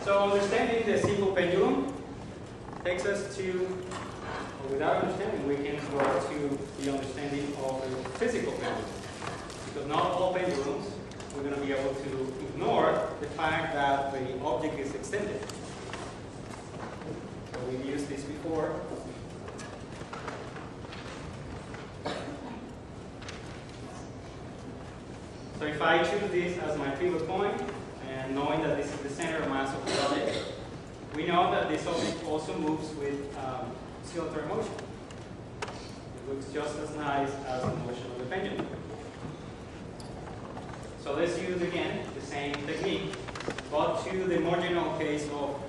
So understanding the simple pendulum takes us to, or without understanding, we can go to the understanding of the physical pendulum. Because not all pendulums, we're going to be able to ignore the fact that the object is extended. So we've used this before. So if I choose this as my pivot point, and knowing that this is the center of mass of the object, we know that this object also moves with oscillatory motion. It looks just as nice as the motion of the pendulum. So let's use again the same technique, but to the more general case of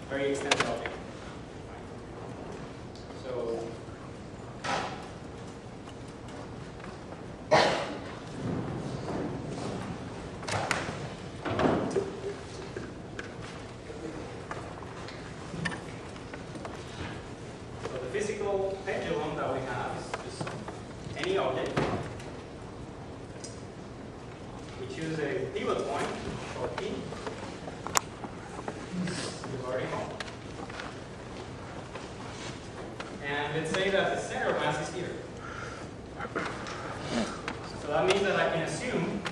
very extended object. So the physical pendulum that we have is just any object. We choose a pivot point called P. You've already know. And let's say that the center of mass is here. So that means that I can assume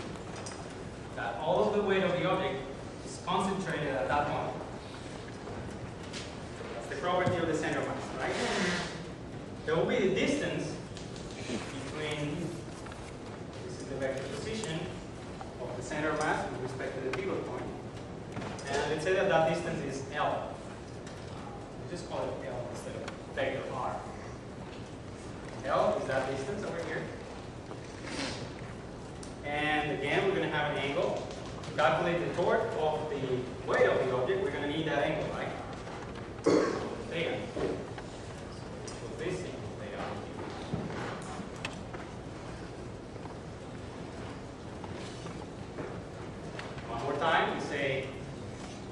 that all of the weight of the object is concentrated at that point. That's the property of the center of mass, right? There will be the distance between, this is the vector position of the center of mass with respect to the pivot point. And let's say that that distance is L. We just call it L instead of vector R. L is that distance over here. And again, we're going to have an angle. To calculate the torque of the weight of the object, we're going to need that angle, right? Theta. So this angle, theta. One more time, we say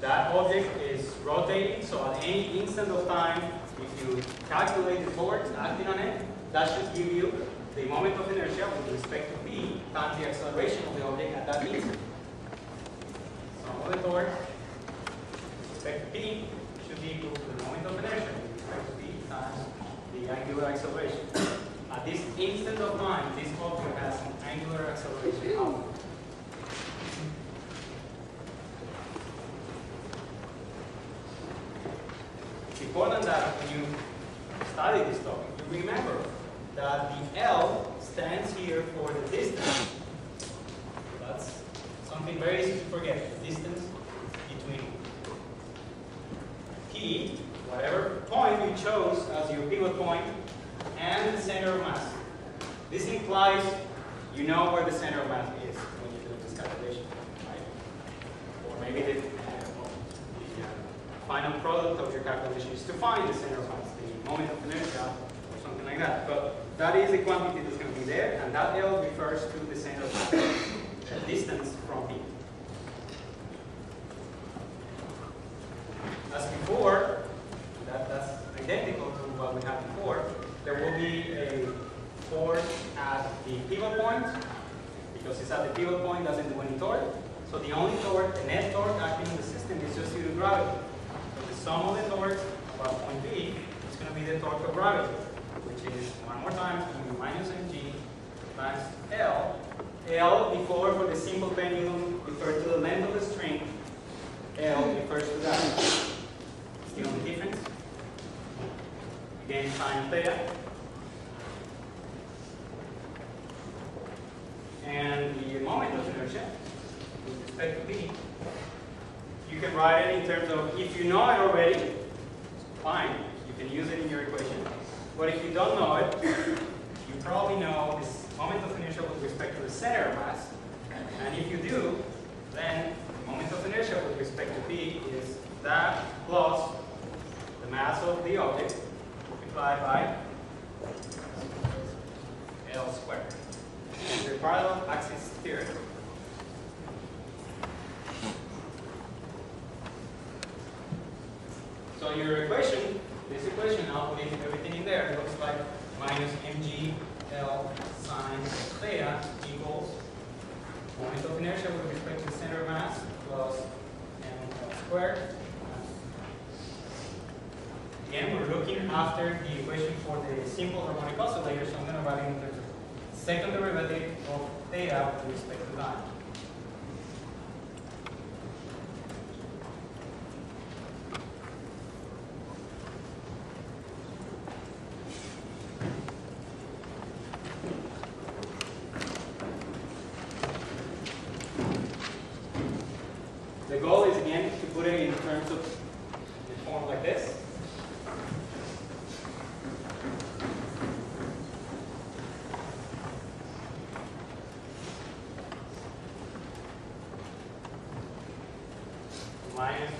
that object is rotating, so at any instant of time, if you calculate the torque acting on it, that should give you the moment of inertia with respect to p times the acceleration of the object at that instant. Sum of the torque with respect to p should be equal to the moment of inertia with respect to p times the angular acceleration. At this instant of time, this object has an angular acceleration outward. It's important that when you study this topic, you remember that the L stands here for the distance. That's something very easy to forget, the distance between P, whatever point you chose as your pivot point, and the center of mass. This implies you know where the center of mass is when you do this calculation, right? Or maybe the final product of your calculation is to find the center of mass, the moment of inertia, or something like that. But that is a quantity that's going to be there, and that L refers to the center of mass, the distance from P. As before, that's identical to what we had before. There will be a force at the pivot point, because it's at the pivot point, doesn't do any torque. So the only torque, the net torque acting in the system is just due to gravity. So the sum of the torques about point P is going to be the torque of gravity, which is, one more time, minus mg times L. L before, for the simple pendulum, referred to the length of the string. L refers to that. It's the only difference. Again, sine theta. And the moment of inertia, with respect to P, you can write it in terms of, if you know it already, fine, you can use it in your equation. But if you don't know it, you probably know this moment of inertia with respect to the center of mass. And if you do, then the moment of inertia with respect to P is that plus the mass of the object multiplied by L squared. The parallel axis theorem. So your equation, this equation, I'll put everything in there. It looks like minus mg L sine theta equals moment of inertia with respect to the center of mass plus m L squared. squared. Again, we're looking after the equation for the simple harmonic oscillator, so I'm going to write it in terms of second derivative of theta with respect to time. The goal is, again, to put it in terms of the form like this. Minus,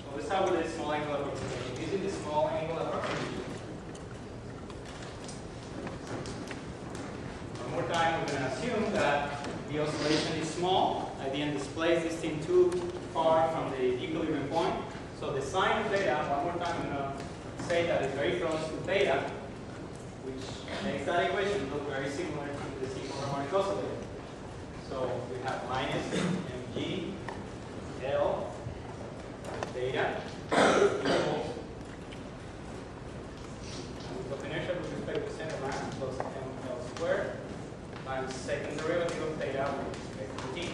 well, let's start with a small angle approximation. This is the small angle approximation. One more time, we're going to assume that the oscillation is small. I didn't displace this thing too far from the equilibrium point. So the sine of theta, one more time, I'm going to say that it's very close to theta, which makes that equation look very similar to the simple harmonic oscillator. So we have minus mg L theta equals of inertia with respect to center mass plus ml squared times second derivative of theta with respect to t.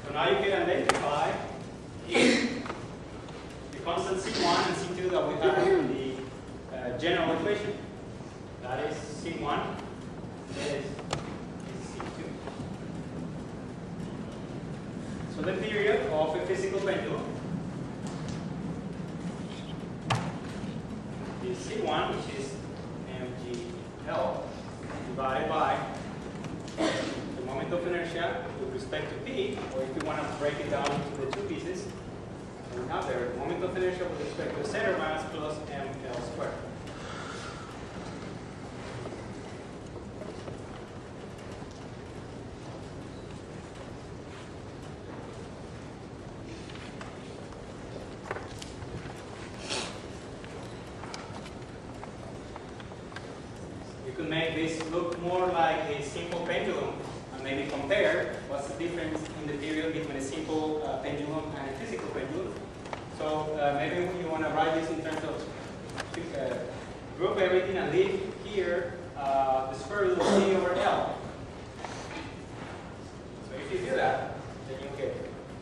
So now you can identify the constant C1 and C2 that we have in the general equation. That is C1, is C2. So the period of a physical pendulum is C1, which is mgL, divided by the moment of inertia with respect to P, or if you want to break it down into the two pieces, we have there the moment of inertia with respect to center mass plus ml squared. You could make this look more like a simple pendulum and maybe compare what's the difference in the period between a simple pendulum and a physical pendulum. So maybe you want to write this in terms of group everything and leave here the square root of C over L. So if you do that, then you get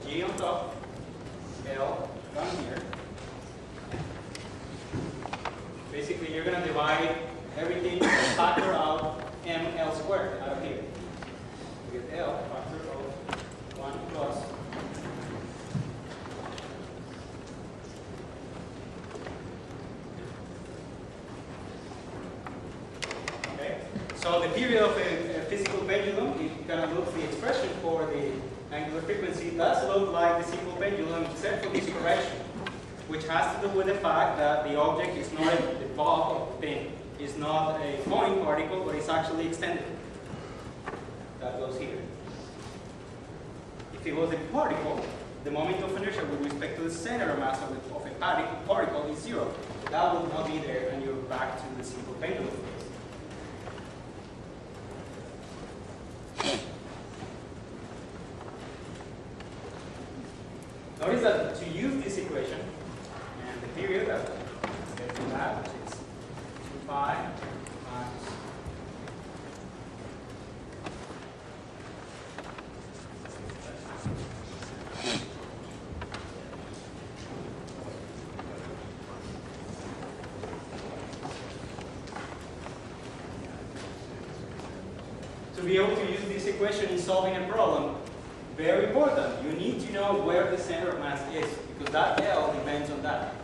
G on top, L down here. Basically, you're going to divide everything factor out ml squared out of here. You get L factor of 1 plus so the period of a physical pendulum, it kind of looks the expression for the angular frequency does look like the simple pendulum, except for this correction, which has to do with the fact that the object is not the bulk of the thing. Is not a point particle, but it's actually extended. That goes here. If it was a particle, the moment of inertia with respect to the center of mass of a particle is 0. That would not be there, and you're back to the simple pendulum phase. Notice that to use this equation, and the period that let's get to that, which is 2pi times to be able to use this equation in solving a problem, very important. You need to know where the center of mass is, because that L depends on that.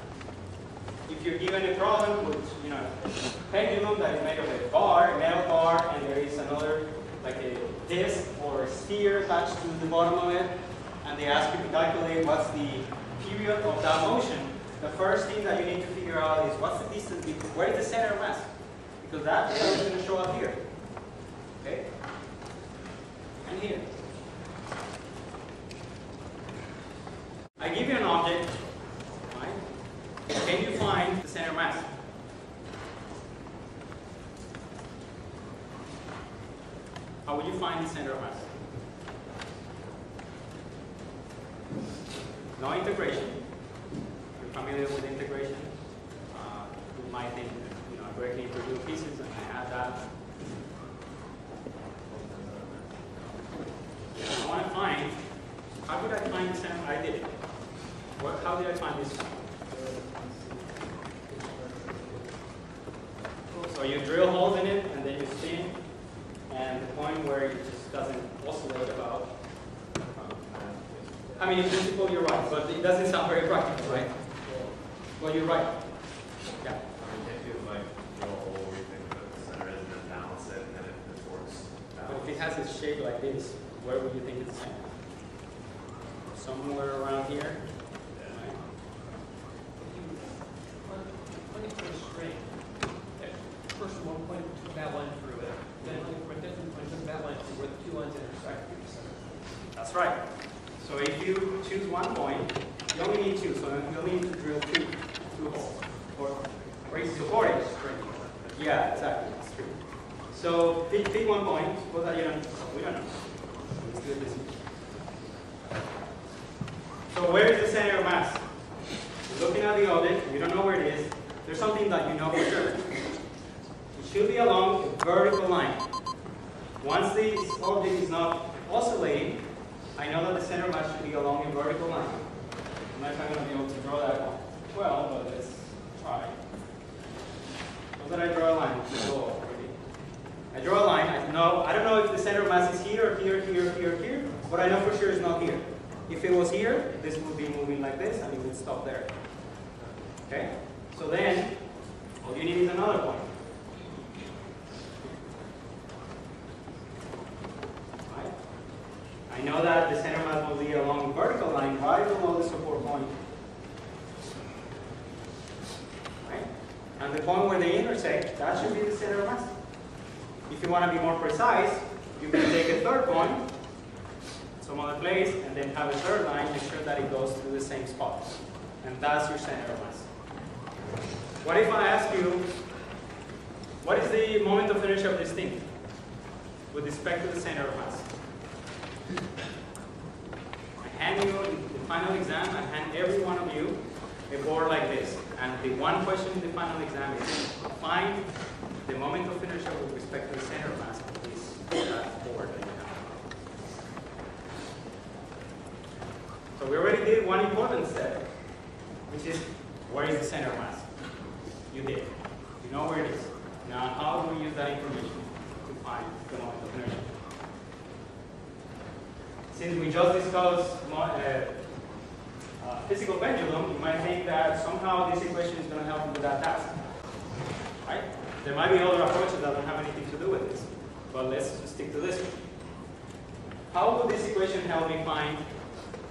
If you're given a problem with, a pendulum that is made of a bar, a metal bar, and there is another, like a disc or a sphere attached to the bottom of it, and they ask you to calculate what's the period of that motion, the first thing that you need to figure out is what's the distance between, where is the center of mass? Because that L is going to show up here. Okay? And here. I give you an object, right? Can you find the center mass? how would you find the center of mass? No integration. You're familiar with integration. You might think, I break into two pieces and I add that. I want to find, how did I find the center? I did. How did I find this? So you drill holes in it and then you spin, and the point where it just doesn't oscillate about. I mean, in principle, you're right, but it doesn't sound very practical, right? Well, you're right. Yeah. If you like drill a hole where you think that the center is, and then balance it, and then it works. But if it has a shape like this, where would you think it's center? Somewhere around here. Right? When you put a string, first one point that line through it, then when you put that line through where the two lines intersect with the center. That's right. So if you choose one point, you only need two, so you only need to drill two holes. Or you support it. Yeah, exactly. That's true. So pick one point. What are you don't know? We don't know. Let's do this. So where is the center of mass? You're looking at the object, you don't know where it is. There's something that you know for sure. It should be along a vertical line. Once this object is not oscillating, I know that the center of mass should be along a vertical line. I'm not going to be able to draw that well, but let's try. How did I draw a line? I draw a line. I don't know if the center of mass is here, here, but I know for sure it's not here. If it was here, this would be moving like this, and it would stop there. Okay? So then, all you need is another point. Right? I know that the center of mass will be along the vertical line right below the support point. Right? And the point where they intersect, that should be the center of mass. If you want to be more precise, you can take a third point, some other place, and then have a third line, make sure that it goes through the same spot. And that's your center of mass. What if I ask you, what is the moment of inertia of this thing with respect to the center of mass? I hand you, in the final exam, I hand every one of you a board like this. And the one question in the final exam is, find the moment of inertia with respect to the center of mass of this board that you have. So we already did one important step, which is, where is the center of mass? You did. You know where it is. Now, how do we use that information to find the moment of inertia? Since we just discussed physical pendulum, you might think that somehow this equation is going to help you with that task. Right? There might be other approaches that don't have anything to do with this, but let's just stick to this one. How would this equation help me find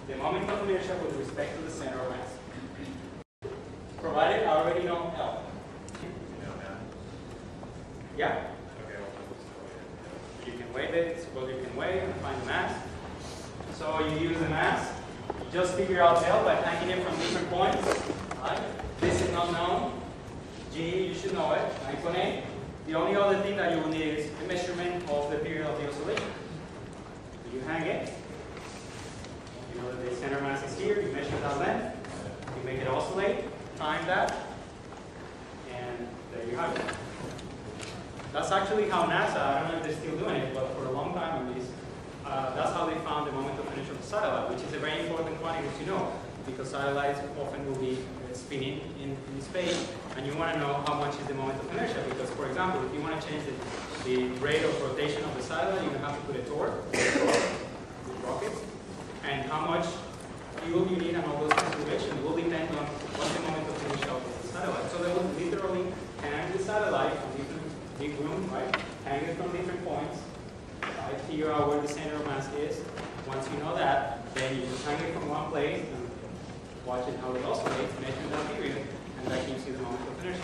the moment of inertia with respect to the center of mass? Provided I already know L. Yeah? Okay. You can weigh it, suppose you can weigh and find the mass. So you use the mass, you just figure out L by hanging it from different points. Right? This is not known. G, you should know it, 9.8. The only other thing that you will need is the measurement of the period of the oscillation. So you hang it. You know that the center mass is here, you measure that length, you make it oscillate, time that, and there you have it. That's actually how NASA, I don't know if they're still doing it, but for a long time at least, that's how they found the moment of inertia of the satellite, which is a very important quantity to know, because satellites often will be spinning in space, and you want to know how much is the moment of inertia, because, for example, if you want to change the rate of rotation of the satellite, you have to put a torque with rockets, and how much fuel you need and all those considerations will depend on what the moment of inertia of the satellite. So they will literally hang the satellite from different big room, right? Hang it from different points, right? Figure out where the center of mass is. Once you know that, then you just hang it from one place and watch it how it oscillates, measure that period, and that gives you the moment of inertia.